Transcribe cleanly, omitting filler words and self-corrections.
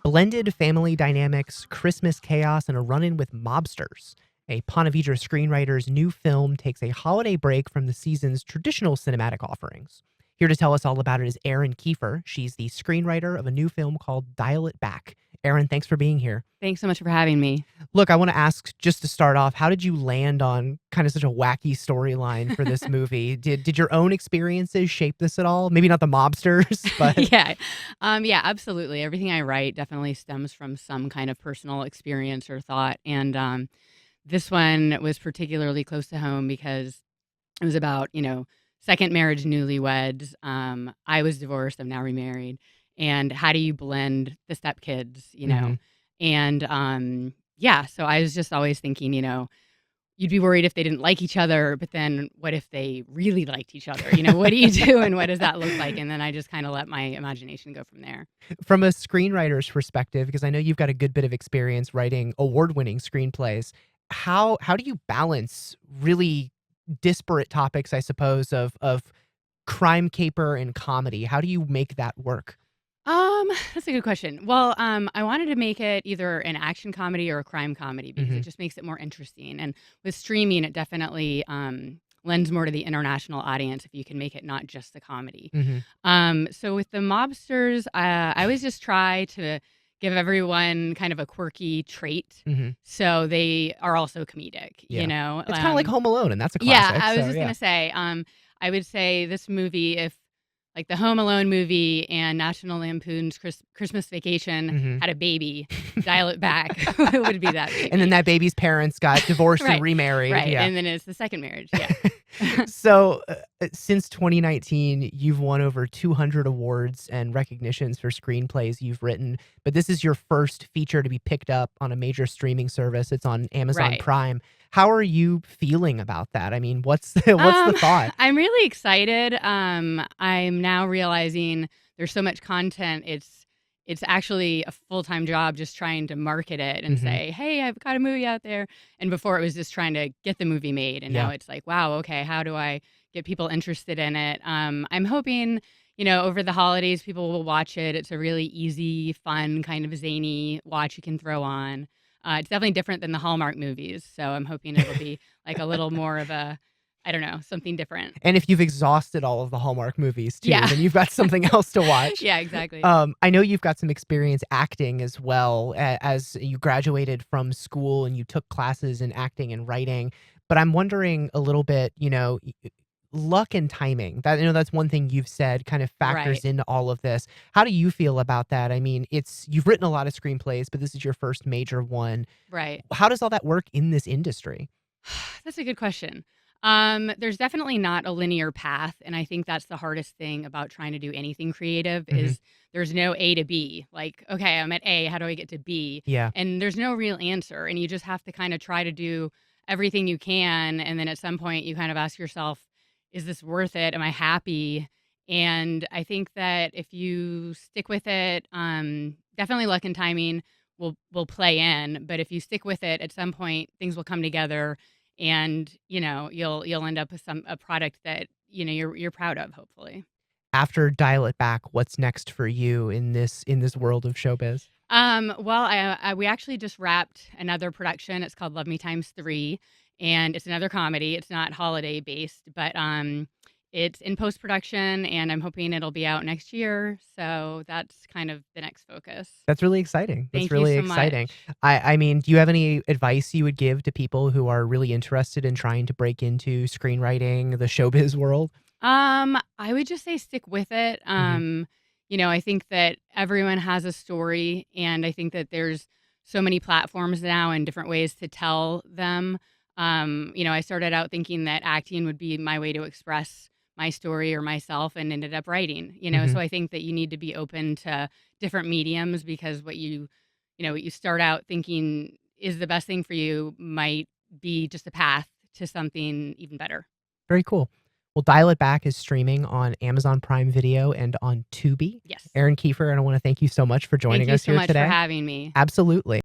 Blended family dynamics, Christmas chaos, and a run-in with mobsters. A Ponte Vedra screenwriter's new film takes a holiday break from the season's traditional cinematic offerings. Here to tell us all about it is Erin Keefer. She's the screenwriter of a new film called Dial It Back. Erin, thanks for being here. Thanks so much for having me. Look, I want to ask, just to start off, how did you land on kind of such a wacky storyline for this movie? Did your own experiences shape this at all? Maybe not the mobsters, but Yeah, absolutely. Everything I write definitely stems from some kind of personal experience or thought. And this one was particularly close to home because it was about, second marriage newlyweds. I was divorced. I'm now remarried. And how do you blend the stepkids? And so I was just always thinking, you'd be worried if they didn't like each other, but then what if they really liked each other? What do you do and what does that look like? And then I just kind of let my imagination go from there. From a screenwriter's perspective, because I know you've got a good bit of experience writing award-winning screenplays, how do you balance really disparate topics, I suppose, of crime caper and comedy? How do you make that work? That's a good question. Well, I wanted to make it either an action comedy or a crime comedy because it just makes it more interesting. And with streaming, it definitely lends more to the international audience if you can make it not just the comedy. So with the mobsters, I always just try to give everyone kind of a quirky trait, so they are also comedic. It's kind of like Home Alone, and that's a classic. Yeah, I was just gonna say, I would say this movie, if like the Home Alone movie and National Lampoon's Christmas Vacation had a baby, Dial It Back would be that baby. And then that baby's parents got divorced and Right, remarried. right, Yeah. and then it's the second marriage. Yeah. So, since 2019, you've won over 200 awards and recognitions for screenplays you've written, but this is your first feature to be picked up on a major streaming service. It's on Amazon Right. Prime. How are you feeling about that? I mean, what's the thought? I'm really excited. I'm now realizing there's so much content. It's actually a full-time job just trying to market it and say, hey, I've got a movie out there. And before it was just trying to get the movie made. And now it's like, wow, okay, how do I get people interested in it? I'm hoping, over the holidays, people will watch it. It's a really easy, fun, kind of zany watch you can throw on. It's definitely different than the Hallmark movies. So I'm hoping it'll be like a little more of a, I don't know, something different. And if you've exhausted all of the Hallmark movies too, Yeah. then you've got something else to watch. Yeah, exactly. I know you've got some experience acting as well, as you graduated from school and you took classes in acting and writing. But I'm wondering a little bit, luck and timing. That's one thing you've said kind of factors Right. into all of this. How do you feel about that? I mean, you've written a lot of screenplays, but this is your first major one. Right. How does all that work in this industry? That's a good question. There's definitely not a linear path, and I think that's the hardest thing about trying to do anything creative is there's no A to B. Like, okay, I'm at A, how do I get to B? Yeah. And there's no real answer, and you just have to kind of try to do everything you can, and then at some point you kind of ask yourself, is this worth it? Am I happy? And I think that if you stick with it, definitely luck and timing will play in, but if you stick with it, at some point things will come together and you'll end up with a product that you're proud of, hopefully. After Dial It Back, what's next for you in this world of showbiz? Well, we actually just wrapped another production. It's called Love Me Times 3, and it's another comedy. It's not holiday based, but it's in post production, and I'm hoping it'll be out next year. So that's kind of the next focus. That's really exciting. That's Thank you really so exciting. much. I mean, do you have any advice you would give to people who are really interested in trying to break into screenwriting, the showbiz world? I would just say stick with it. I think that everyone has a story, and I think that there's so many platforms now and different ways to tell them. I started out thinking that acting would be my way to express my story or myself and ended up writing, so I think that you need to be open to different mediums because what you start out thinking is the best thing for you might be just a path to something even better. Very cool. Well, Dial It Back is streaming on Amazon Prime Video and on Tubi. Yes. Erin Keefer, and I want to thank you so much for joining Thank you us so here much today. for having me. Absolutely.